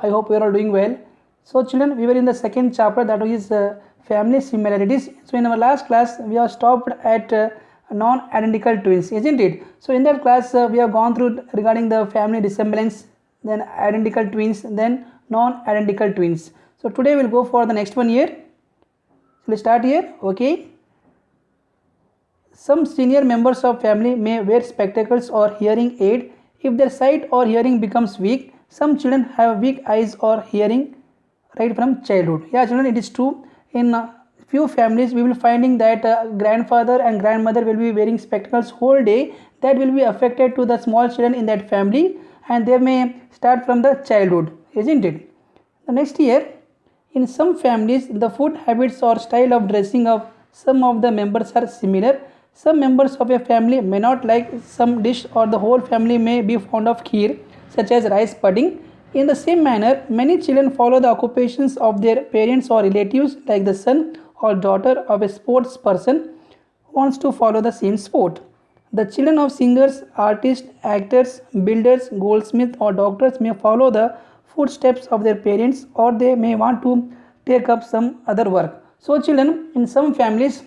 I hope you are all doing well. So children, we were in the second chapter, that is family similarities. So in our last class we have stopped at non-identical twins, isn't it? So in that class we have gone through regarding the family resemblance, then identical twins, then non-identical twins. So today we'll go for the next one here. So let's start here. Okay. Some senior members of family may wear spectacles or hearing aid if their sight or hearing becomes weak. Some children have weak eyes or hearing right from childhood. Yeah, children, it is true. In few families, we will finding that grandfather and grandmother will be wearing spectacles whole day. That will be affected to the small children in that family, and they may start from the childhood, isn't it? The next year, in some families, the food habits or style of dressing of some of the members are similar. Some members of a family may not like some dish, or the whole family may be fond of kheer, such as rice pudding. In the same manner, many children follow the occupations of their parents or relatives, like the son or daughter of a sports person wants to follow the same sport. The children of singers, artists, actors, builders, goldsmiths, or doctors may follow the footsteps of their parents, or they may want to take up some other work. So, children, in some families,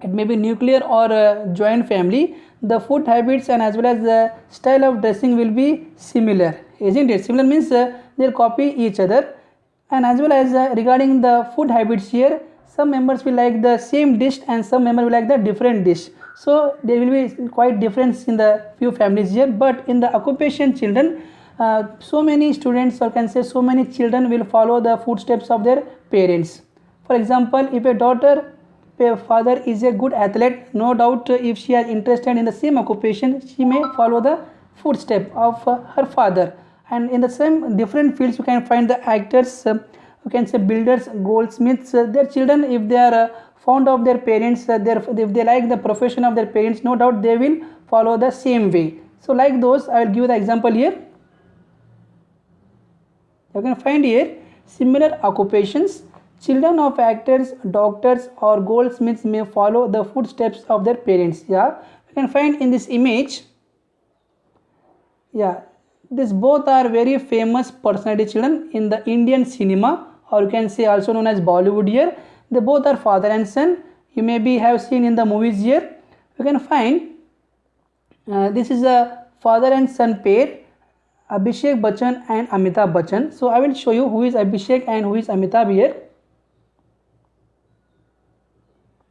it may be nuclear or joint family, the food habits and as well as the style of dressing will be similar, isn't it? Similar means they'll copy each other. And as well as regarding the food habits here, some members will like the same dish and some members will like the different dish. So there will be quite difference in the few families here. But in the occupation children, so many students, or can say so many children, will follow the footsteps of their parents. For example, if a daughter, a father is a good athlete, no doubt if she is interested in the same occupation, she may follow the footstep of her father. And in the same different fields, you can find the actors, you can say builders, goldsmiths, their children, if they are fond of their parents, if they like the profession of their parents, no doubt they will follow the same way. So like those, I will give the example here. You can find here similar occupations. Children of actors, doctors, or goldsmiths may follow the footsteps of their parents. Yeah, you can find in this image. Yeah, these both are very famous personality children in the Indian cinema, or you can say also known as Bollywood here. They both are father and son. You maybe have seen in the movies here. You can find this is a father and son pair, Abhishek Bachchan and Amitabh Bachchan. So I will show you who is Abhishek and who is Amitabh here.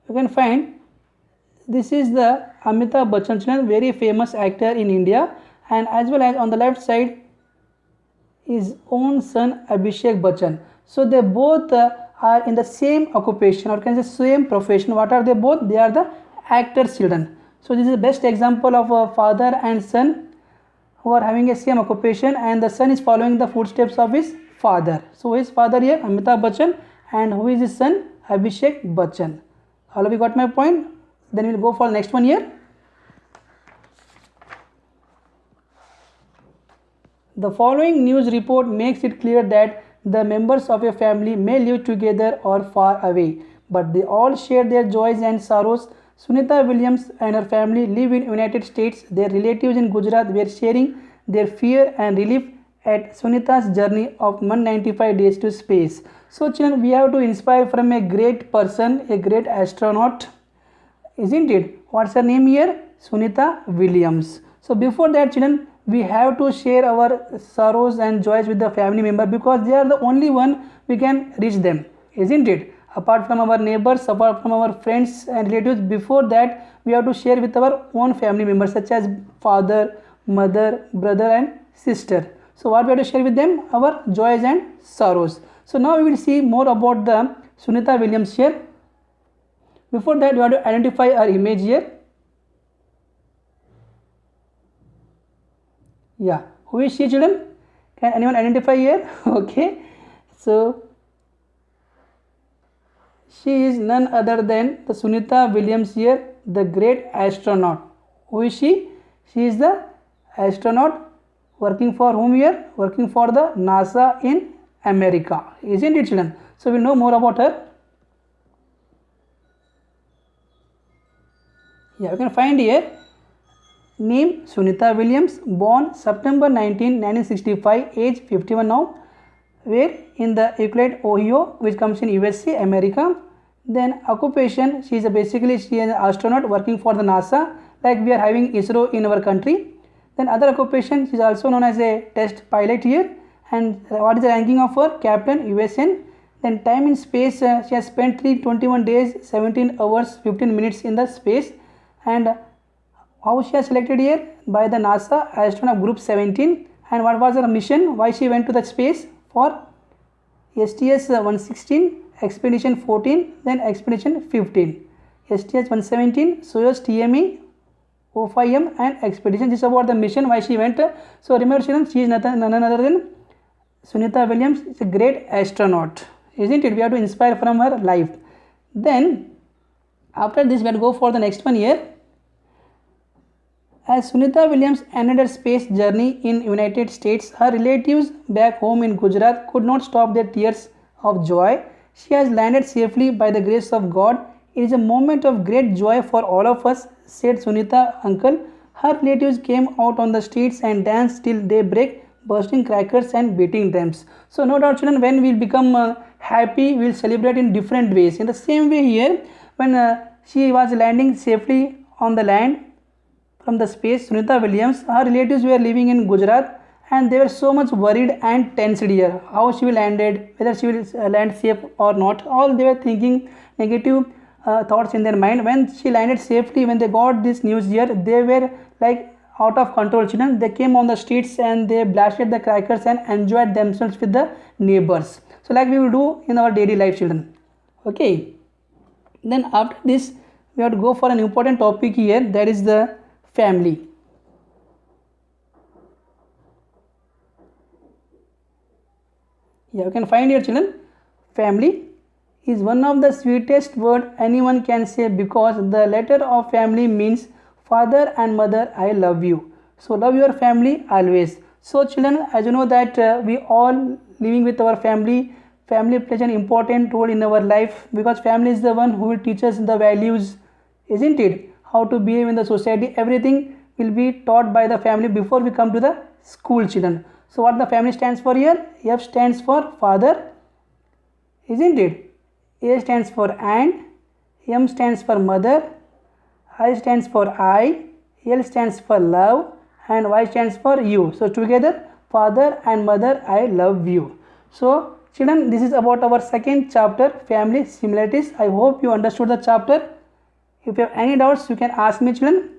You can find this is the Amitabh Bachchan children, very famous actor in India, and as well as on the left side his own son Abhishek Bachchan. So they both are in the same occupation, or can say same profession. What are they both? They are the actors children. So this is the best example of a father and son who are having a same occupation, and the son is following the footsteps of his father. So his father here Amitabh Bachchan, and who is his son? Abhishek Bachchan. All of you got my point? Then we'll go for the next one here. The following news report makes it clear that the members of a family may live together or far away, but they all share their joys and sorrows. Sunita Williams and her family live in United States. Their relatives in Gujarat were sharing their fear and relief at Sunita's journey of 195 days to space. So children, we have to inspire from a great person, a great astronaut, isn't it? What's her name here? Sunita Williams. So before that children, we have to share our sorrows and joys with the family member, because they are the only one we can reach them, isn't it? Apart from our neighbors, apart from our friends and relatives, before that we have to share with our own family members, such as father, mother, brother and sister. So what we have to share with them? Our joys and sorrows. So now we will see more about the Sunita Williams here. Before that, we have to identify our image here. Yeah, who is she children? Can anyone identify here? Okay, so she is none other than the Sunita Williams here, the great astronaut. Who is she? She is the astronaut working for whom here? Working for the NASA in America, isn't it children? So we know more about her. Yeah, you can find here name Sunita Williams, born September 19, 1965, age 51 now. where in the Euclid, Ohio, which comes in USA, America. Then occupation, she is an astronaut working for the NASA, like we are having ISRO in our country. Then other occupation, she is also known as a test pilot here. And what is the ranking of her? Captain, USN. Then time in space, she has spent 321 days 17 hours 15 minutes in the space. And how she has selected here? By the NASA astronaut group 17. And what was her mission? Why she went to the space? For STS-116, expedition 14, then expedition 15. STS-117, Soyuz TME, O5M and expedition. This is about the mission why she went. So remember children, she is none other than Sunita Williams. Is a great astronaut, isn't it? We have to inspire from her life. Then after this we have to go for the next one here. As Sunita Williams ended her space journey in United States, her relatives back home in Gujarat could not stop their tears of joy. She has landed safely by the grace of God. It is a moment of great joy for all of us, said Sunita uncle. Her relatives came out on the streets and danced till daybreak, bursting crackers and beating drums. So no doubt children, when we will become happy, we will celebrate in different ways. In the same way here, when she was landing safely on the land from the space, Sunita Williams, her relatives were living in Gujarat and they were so much worried and tensed here. How she will landed, whether she will land safe or not. All they were thinking negative thoughts in their mind. When she landed safely, when they got this news here, they were like out of control children. They came on the streets and they blasted the crackers and enjoyed themselves with the neighbors. So like we will do in our daily life children. Okay. Then after this, we have to go for an important topic here, that is the family. Yeah, you can find here children, family is one of the sweetest word anyone can say, because the letter of family means father and mother, I love you. So love your family always. So children, as you know that we all living with our family plays an important role in our life, because family is the one who will teach us the values, isn't it? How to behave in the society, everything will be taught by the family before we come to the school children. So what the family stands for here? F stands for father, isn't it? A stands for and, M stands for mother, I stands for I, L stands for love, and Y stands for you. So together, father and mother, I love you. So children, this is about our second chapter, family similarities. I hope you understood the chapter. If you have any doubts, you can ask me children.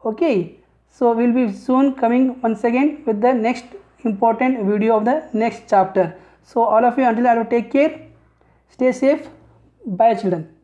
Okay, so we will be soon coming once again with the next important video of the next chapter. So all of you, until I will take care, stay safe. Bye children.